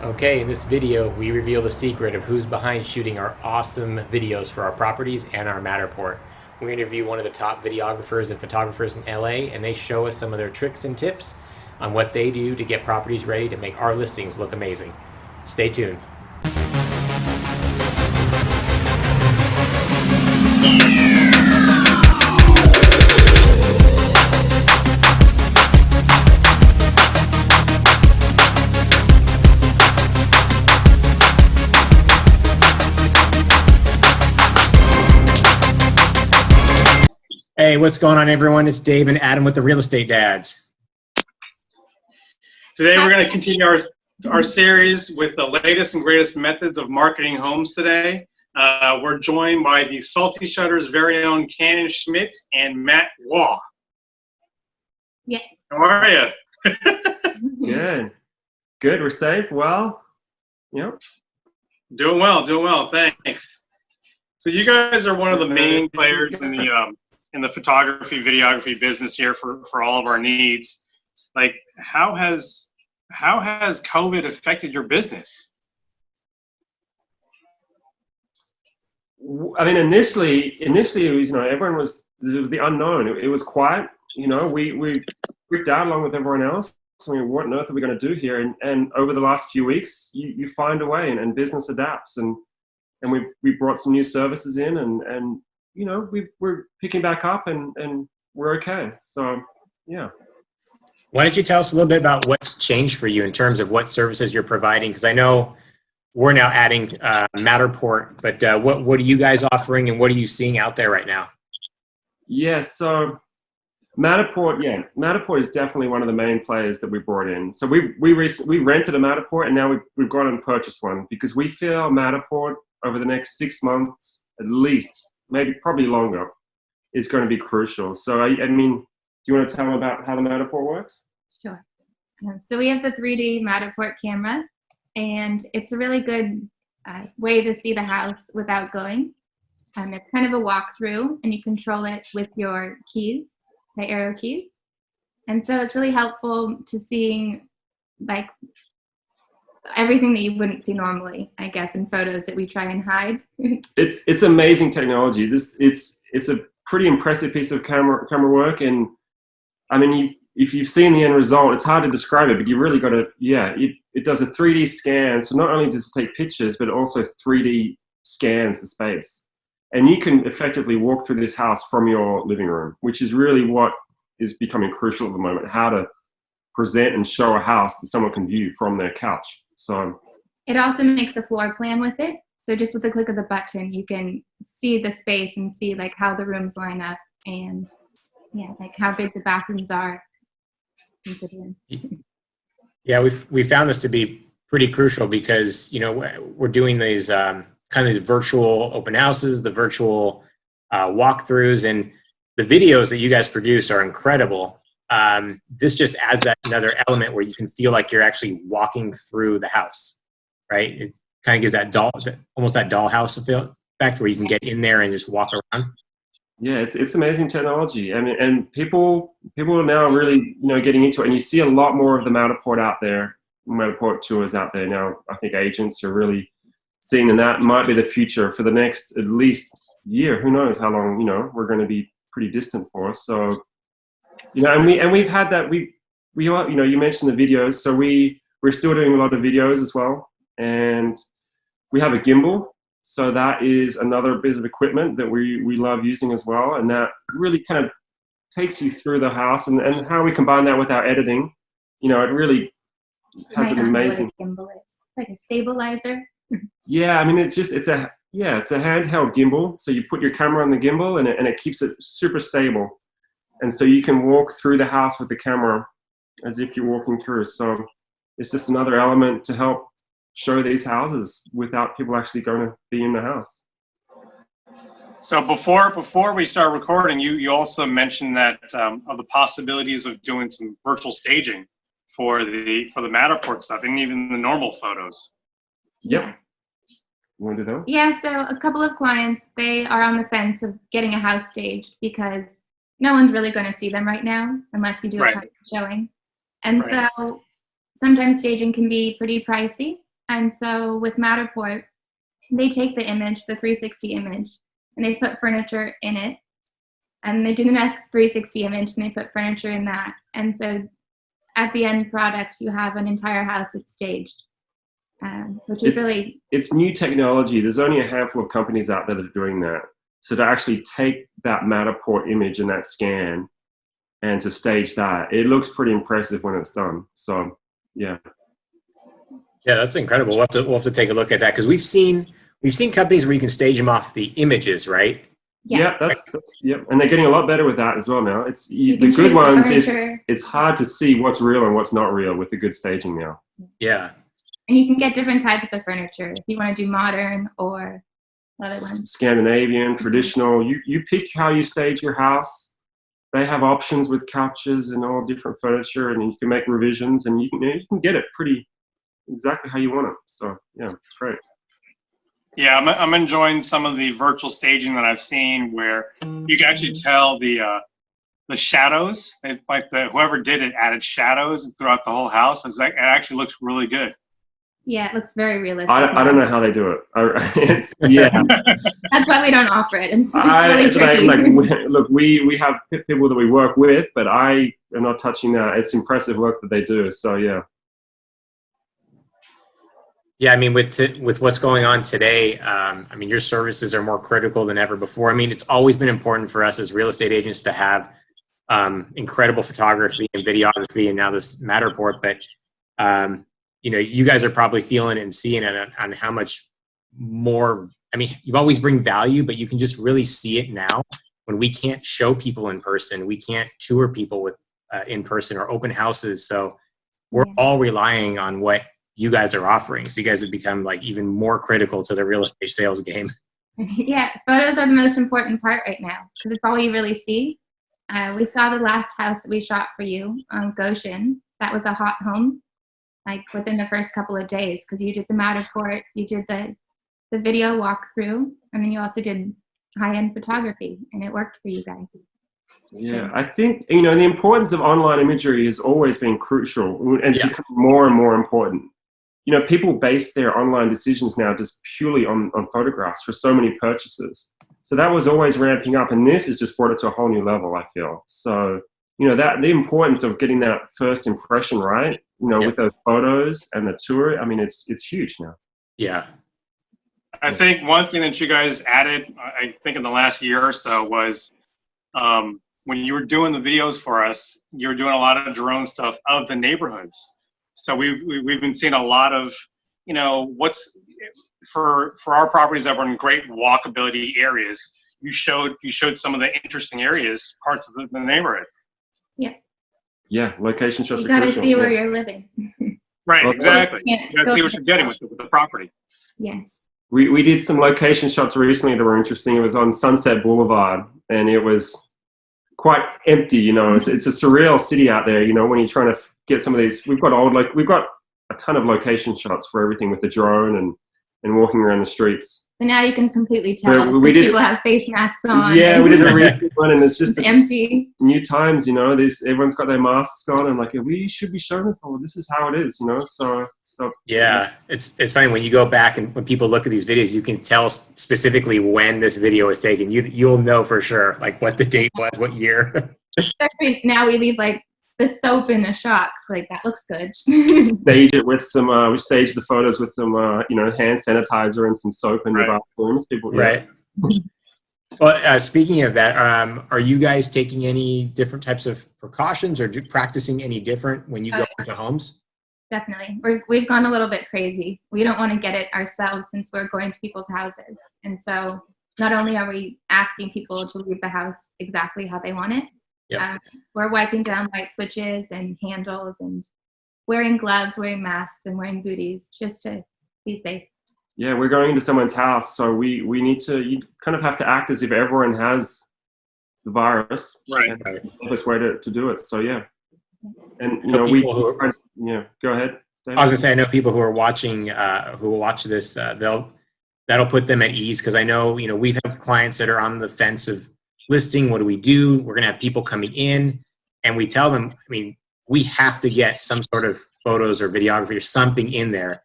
Okay, in this video, we reveal the secret of who's behind shooting our awesome videos for our properties and our Matterport. We interview one of the top videographers and photographers in LA, and they show us some of their tricks and tips on what they do to get properties ready to make our listings look amazing. Stay tuned. Hey, what's going on, everyone? It's Dave and Adam with the Real Estate Dads. Today we're going to continue our series with the latest and greatest methods of marketing homes today. We're joined by the Salty Shutter's very own Cannon Schmidt and Matt Waugh. Yeah. How are you? Good. Good. We're safe. Well, yep. Doing well. Thanks. So you guys are one of the main players in the photography, videography business here for all of our needs. Like, how has COVID affected your business? I mean, initially it was, everyone was, it was the unknown. It was quiet. We freaked out along with everyone else. I mean, what on earth are we going to do here? And over the last few weeks, you find a way, and business adapts. And we brought some new services in, and we're picking back up, and we're okay. So, yeah. Why don't you tell us a little bit about what's changed for you in terms of what services you're providing? Because I know we're now adding Matterport, but what are you guys offering, and what are you seeing out there right now? Yeah, so Matterport is definitely one of the main players that we brought in. So we rented a Matterport, and now we've gone and purchased one, because we feel Matterport over the next 6 months at least, maybe probably longer, is going to be crucial. So I mean, do you want to tell them about how the Matterport works? Sure. So we have the 3D Matterport camera, and it's a really good way to see the house without going. It's kind of a walkthrough, and you control it with your keys, the arrow keys. And so it's really helpful to seeing like everything that you wouldn't see normally, I guess, in photos that we try and hide. It's amazing technology. It's a pretty impressive piece of camera work, and I mean, if you've seen the end result, it's hard to describe it, but you really got to, it does a 3D scan. So not only does it take pictures, but it also 3D scans the space. And you can effectively walk through this house from your living room, which is really what is becoming crucial at the moment, how to present and show a house that someone can view from their couch. So it also makes a floor plan with it. So just with the click of the button, you can see the space and see like how the rooms line up, and like how big the bathrooms are. Yeah, we found this to be pretty crucial because we're doing these kind of these virtual open houses, the virtual walkthroughs, and the videos that you guys produce are incredible. This just adds that another element where you can feel like you're actually walking through the house, right? It kind of gives that almost that dollhouse effect where you can get in there and just walk around. Yeah, it's amazing technology. I mean, and people are now really getting into it, and you see a lot more of the Matterport out there, Matterport tours out there now. I think agents are really seeing that might be the future for the next at least year. Who knows how long we're going to be pretty distant for. So and we've had that. We you mentioned the videos, so we're still doing a lot of videos as well, and we have a gimbal. So that is another bit of equipment that we love using as well, and that really kind of takes you through the house, and how we combine that with our editing, it really has an amazing. Gimbal is like a stabilizer. Yeah, I mean, it's a handheld gimbal. So you put your camera on the gimbal, and it keeps it super stable, and so you can walk through the house with the camera as if you're walking through. So it's just another element to help show these houses without people actually going to be in the house. So before we start recording, you also mentioned that of the possibilities of doing some virtual staging for the Matterport stuff, and even the normal photos. Yep. You want to do that? Yeah, so a couple of clients, they are on the fence of getting a house staged because no one's really going to see them right now unless you do a private showing. And so sometimes staging can be pretty pricey. And so with Matterport, they take the image, the 360 image, and they put furniture in it. And they do the next 360 image and they put furniture in that. And so at the end product, you have an entire house that's staged, which is really... It's new technology. There's only a handful of companies out there that are doing that. So to actually take that Matterport image and that scan and to stage that, it looks pretty impressive when it's done. So, yeah. Yeah, that's incredible. We'll have to take a look at that, because we've seen companies where you can stage them off the images, right? Yeah. That's and they're getting a lot better with that as well now. It's the can good choose the ones. furniture. It's hard to see what's real and what's not real with the good staging now. Yeah. And you can get different types of furniture if you want to do modern or other ones. Scandinavian, traditional. You pick how you stage your house. They have options with couches and all different furniture, and you can make revisions, and you can get it pretty exactly how you want it. So yeah, it's great. Yeah, I'm enjoying some of the virtual staging that I've seen where you can actually tell the shadows. Whoever did it added shadows throughout the whole house. It actually looks really good. Yeah, it looks very realistic. I don't know how they do it. Yeah. That's why we don't offer it. It's really tricky. Look, we have people that we work with, but I am not touching that. It's impressive work that they do. So yeah. Yeah, I mean, with what's going on today, I mean, your services are more critical than ever before. I mean, it's always been important for us as real estate agents to have incredible photography and videography, and now this Matterport. But you guys are probably feeling it and seeing it on how much more. I mean, you've always bring value, but you can just really see it now when we can't show people in person, we can't tour people with in person or open houses. So we're all relying on what you guys are offering. So you guys have become like even more critical to the real estate sales game. Yeah, photos are the most important part right now because it's all you really see. We saw the last house that we shot for you on Goshen. That was a hot home, like within the first couple of days, because you did the Matterport, you did the video walkthrough, and then you also did high-end photography, and it worked for you guys. Yeah, I think, the importance of online imagery has always been crucial and it's become more and more important. People base their online decisions now just purely on photographs for so many purchases. So that was always ramping up, and this has just brought it to a whole new level, I feel. So, that the importance of getting that first impression right, with those photos and the tour, I mean, it's huge now. Yeah. I think one thing that you guys added, I think in the last year or so, was when you were doing the videos for us, you were doing a lot of drone stuff of the neighborhoods. So we've been seeing a lot of, what's for our properties that were in great walkability areas. You showed some of the interesting areas, parts of the neighborhood. Yeah. Yeah, location shots. You got to see where you're living. Right, Well, exactly. You got to see what you're getting with the property. Yeah. We did some location shots recently that were interesting. It was on Sunset Boulevard, and it was quite empty. It's a surreal city out there. When you're trying to get some of these, we've got a ton of location shots for everything with the drone and walking around the streets. But now you can completely tell people have face masks on. Yeah, we did a recent one, and it's just empty. New times, everyone's got their masks on, and like we should be showing this. Oh, this is how it is, So yeah, it's funny when you go back and when people look at these videos, you can tell specifically when this video was taken. You'll know for sure, like what the date was, what year. Especially now we leave like the soap in the shots. Like that looks good. Stage it with some. We staged the photos with some, hand sanitizer and some soap in the bathrooms. People, right. Well, speaking of that, are you guys taking any different types of precautions or practicing any different when you go into homes? Definitely. We've gone a little bit crazy. We don't want to get it ourselves since we're going to people's houses. And so not only are we asking people to leave the house exactly how they want it, we're wiping down light switches and handles and wearing gloves, wearing masks, and wearing booties just to be safe. Yeah, we're going into someone's house, so we need to. You kind of have to act as if everyone has the virus. Right. And it's the best way to do it. So yeah, and go ahead, David. I was gonna say, I know people who are watching, who will watch this, that'll put them at ease, because I know we've had clients that are on the fence of listing. What do we do? We're gonna have people coming in, and we tell them, we have to get some sort of photos or videography or something in there,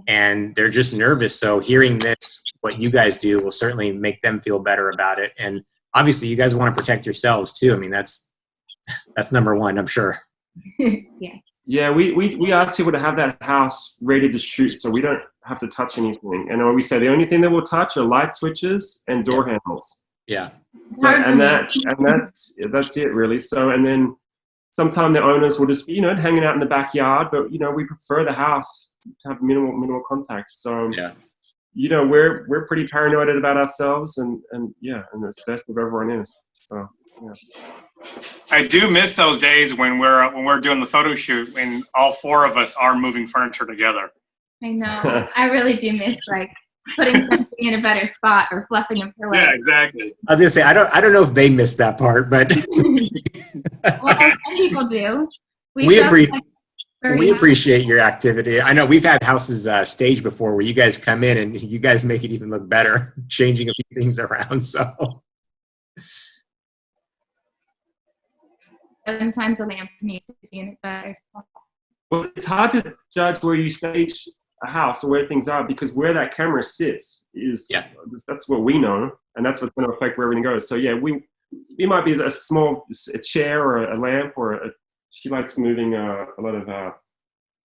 and they're just nervous. So hearing this, what you guys do, will certainly make them feel better about it. And obviously, you guys want to protect yourselves too. I mean, that's number one, I'm sure. Yeah. Yeah, we ask people to have that house ready to shoot, so we don't have to touch anything. And we say the only thing that we'll touch are light switches and door handles. Yeah. It's So, hard for and me. that's it really. So, and then sometimes the owners will just be, hanging out in the backyard, but we prefer the house to have minimal contact. So Yeah. we're pretty paranoid about ourselves, and it's best if everyone is. So yeah. I do miss those days when we're doing the photo shoot and all four of us are moving furniture together. I know. I really do miss like putting something in a better spot or fluffing a pillow. Yeah, exactly. I was gonna say, I don't know if they missed that part, but Well, some people do. We felt appreciate- like very we happy. appreciate your activity. I know we've had houses staged before where you guys come in and you guys make it even look better, changing a few things around. So Sometimes a lamp needs to be in a better spot. Well, it's hard to judge where you stage a house or where things are, because where that camera sits that's what we know, and that's what's going to affect where everything goes. So yeah, we might be a chair or a lamp, or she likes moving a lot of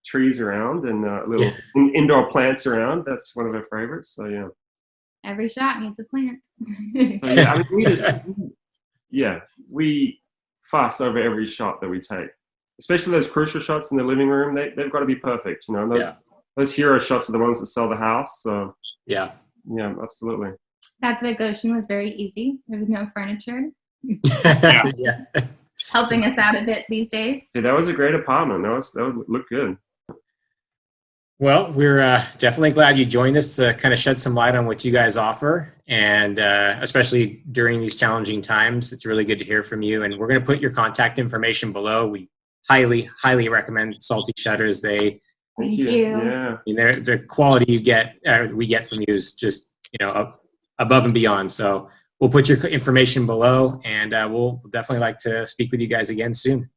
trees around and little indoor plants around. That's one of her favorites. So yeah. Every shot needs a plant. So yeah, I mean, we fuss over every shot that we take, especially those crucial shots in the living room. They've got to be perfect. Those hero shots are the ones that sell the house. So yeah, absolutely. That's why Goshen was very easy. There was no furniture. yeah. Helping us out a bit these days. Yeah, that was a great apartment. That looked good. Well, we're definitely glad you joined us to kind of shed some light on what you guys offer. And especially during these challenging times, it's really good to hear from you. And we're going to put your contact information below. We highly, highly recommend Salty Shutters. Thank you. Yeah. I mean, the quality we get from you is just, above and beyond. So we'll put your information below, and we'll definitely like to speak with you guys again soon.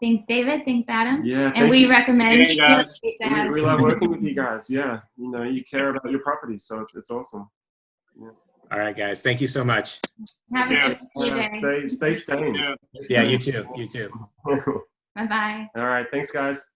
Thanks, David. Thanks, Adam. Yeah. And we recommend Thank you, guys. We love working with you guys. Yeah. You care about your property, so it's awesome. Yeah. All right, guys. Thank you so much. Have a Yeah. good rest of your day. Stay sane. Yeah. Yeah, you too. You too. Bye-bye. All right. Thanks, guys.